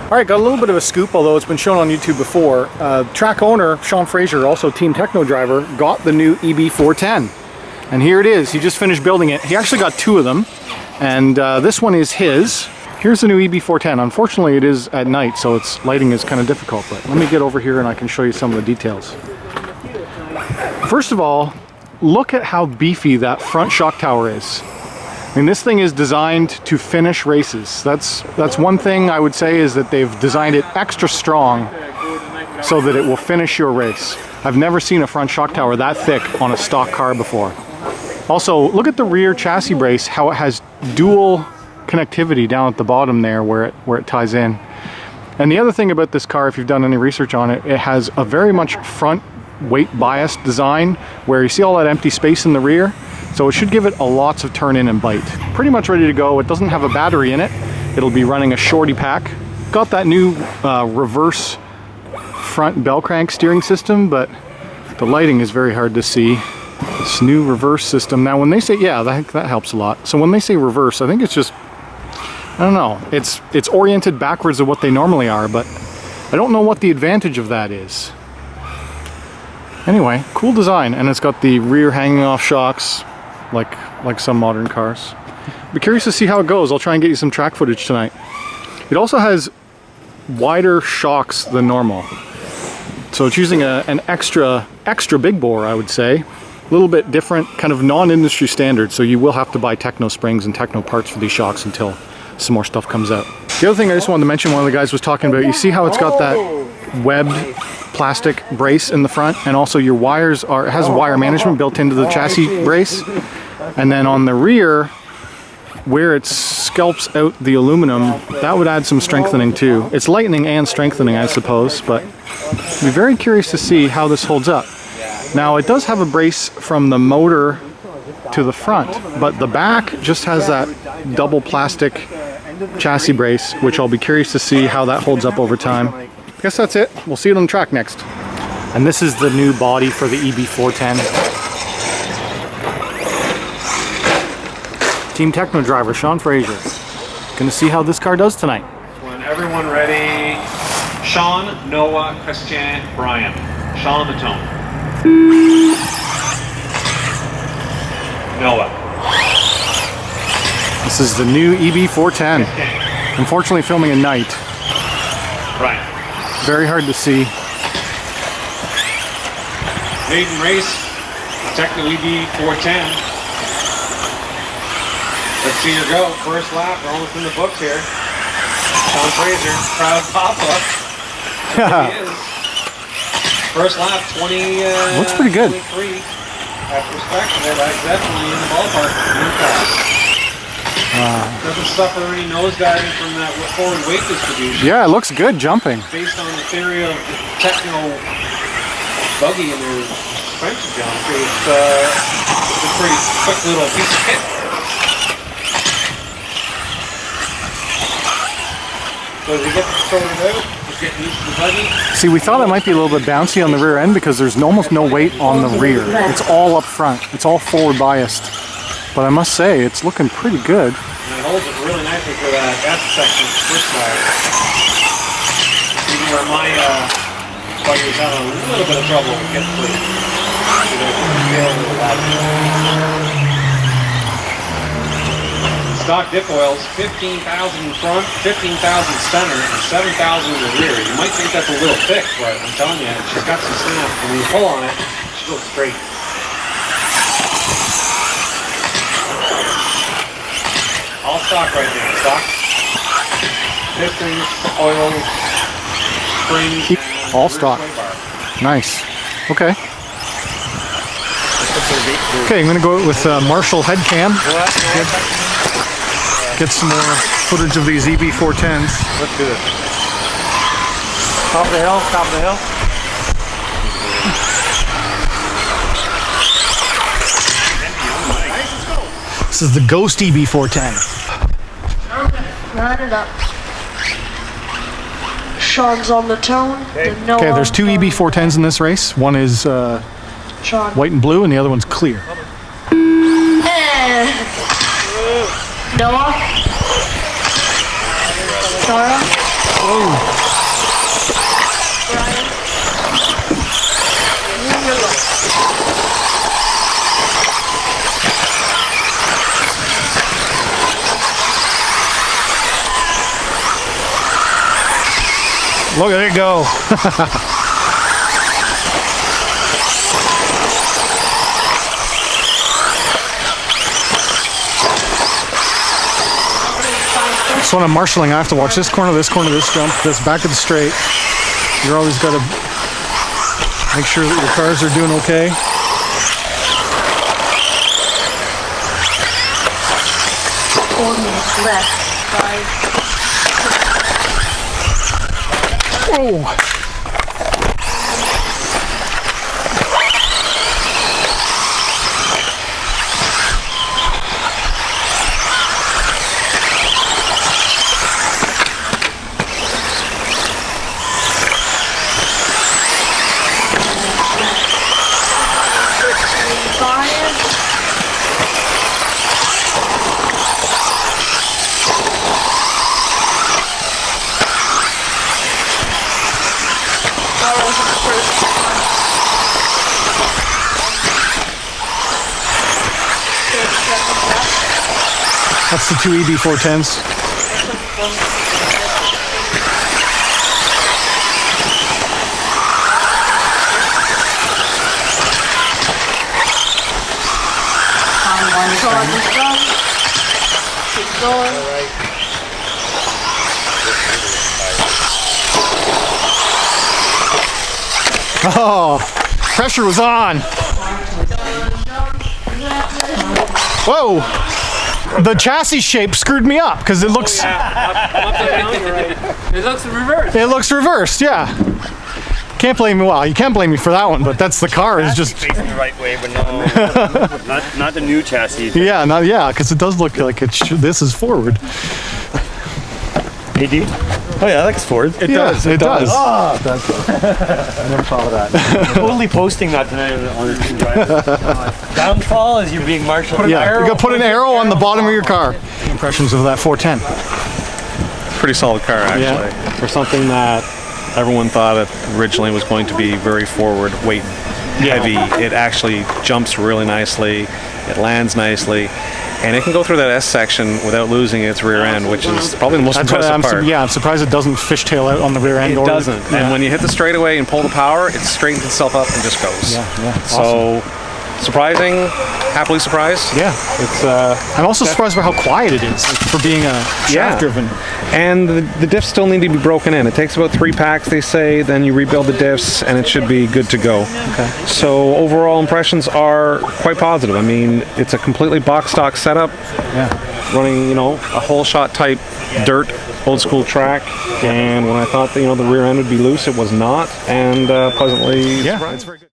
All right, got a little bit of a scoop, although it's been shown on YouTube before. Track owner Sean Fraser, also Team Tekno driver, got the new EB410. And here it is. He just finished building it. He actually got two of them, and this one is his. Here's the new EB410. Unfortunately, it is at night, so its lighting is kind of difficult, but let me get over here and I can show you some of the details. First of all, look at how beefy that front shock tower is. I mean, this thing is designed to finish races. That's one thing I would say, is that they've designed it extra strong so that it will finish your race. I've never seen a front shock tower that thick on a stock car before. Also, look at the rear chassis brace, how it has dual connectivity down at the bottom there where it ties in. And the other thing about this car, if you've done any research on it, it has a very much front weight biased design where you see all that empty space in the rear. So it should give it a lots of turn in and bite. Pretty much ready to go. It doesn't have a battery in it. It'll be running a shorty pack. Got that new reverse front bell crank steering system, but the lighting is very hard to see. This new reverse system. Now when they say, yeah, that helps a lot. So when they say reverse, I think it's just, I don't know, it's oriented backwards of what they normally are, but I don't know what the advantage of that is. Anyway, cool design, and it's got the rear hanging off shocks like some modern cars. Be curious to see how it goes. I'll try and get you some track footage tonight. It also has wider shocks than normal, so it's using an extra big bore, I would say. A little bit different, kind of non-industry standard, so you will have to buy Tekno springs and Tekno parts for these shocks until some more stuff comes out. The other thing I just wanted to mention, one of the guys was talking about, you see how it's got that webbed plastic brace in the front, and also your wires it has wire management built into the chassis brace, and then on the rear where it sculpts out the aluminum, that would add some strengthening too. It's lightening and strengthening, I suppose, but I'd be very curious to see how this holds up. Now it does have a brace from the motor to the front, but the back just has that double plastic chassis brace, which I'll be curious to see how that holds up over time. I guess that's it. We'll see it on the track next. And this is the new body for the EB410. Team Tekno driver Sean Fraser. Gonna see how this car does tonight. Everyone ready? Sean, Noah, Christian, Brian. Sean on the tone. Noah. This is the new EB410. Unfortunately filming at night. Brian. Very hard to see. Maiden race, Tekno EB410. Let's see her go. First lap, we're almost in the books here. Sean Fraser, proud papa. There he is. First lap, 20. Looks pretty good. 23. After respecting it, I'm definitely in the ballpark. Doesn't suffer any nosediving from that forward weight distribution. Yeah, it looks good jumping. Based on the theory of the Tekno Buggy and their suspension geometry, it's a pretty quick little piece of kit. So as we get sorted out, we're getting used to the buggy. See, we thought it might be a little bit bouncy on the rear end because there's almost no weight on the rear. It's all up front. It's all forward biased. But I must say, it's looking pretty good. And it holds it really nicely for that S section first tire. Even where my buggy's had a little bit of trouble getting through. Stock dip oils, 15,000 in front, 15,000 center, and 7,000 in the rear. You might think that's a little thick, but I'm telling you, she's got some snap. When you pull on it, she goes straight. All stock right now. Stock. Pistons, oils, springs. All stock. Nice. Okay. Okay, I'm going to go with Marshall head cam. Get some more footage of these EB410s. Let's do this. Top of the hill, top of the hill. This is the Ghost EB410. Line it up. Sean's on the tone. Okay, there's two EB410s in this race. One is Sean. white and blue, and the other one's clear. Noah. Tara. Look, there you go. So when I'm marshalling, I have to watch this corner, this jump, this back of the straight. You're always got to make sure that your cars are doing okay. Oh! That's the two EB410s. Keep going. Oh, pressure was on. Whoa. The chassis shape screwed me up because it looks... It looks reversed. It looks reversed, yeah. Can't blame me. Well, you can't blame me for that one, but that's the car is just... Facing the right way, but no. not the new chassis. Yeah, because it does look like this is forward. AD? Oh yeah, that looks forward. It does. It does. Oh, that's good. I never thought of that. Totally posting that tonight on the team driver. Downfall is you're being marshaled. Yeah, you got to put an arrow on the bottom of your car. Impressions of that 410. Pretty solid car, actually. For something that everyone thought it originally was going to be very forward, weight heavy. It actually jumps really nicely. It lands nicely. And it can go through that S section without losing its rear end, which is probably the most impressive part. I'm surprised it doesn't fishtail out on the rear end. It doesn't. Yeah. And when you hit the straightaway and pull the power, it straightens itself up and just goes. Yeah. So, surprising, happily surprised. Yeah. It's. I'm also surprised by how quiet it is for being a shaft-driven. And the diffs still need to be broken in. It takes about 3 packs, they say. Then you rebuild the diffs, and it should be good to go. Okay. So overall impressions are quite positive. I mean, it's a completely box stock setup. Yeah. Running, a whole shot type dirt, old school track. And when I thought that, the rear end would be loose, it was not. And pleasantly surprised. It's very good.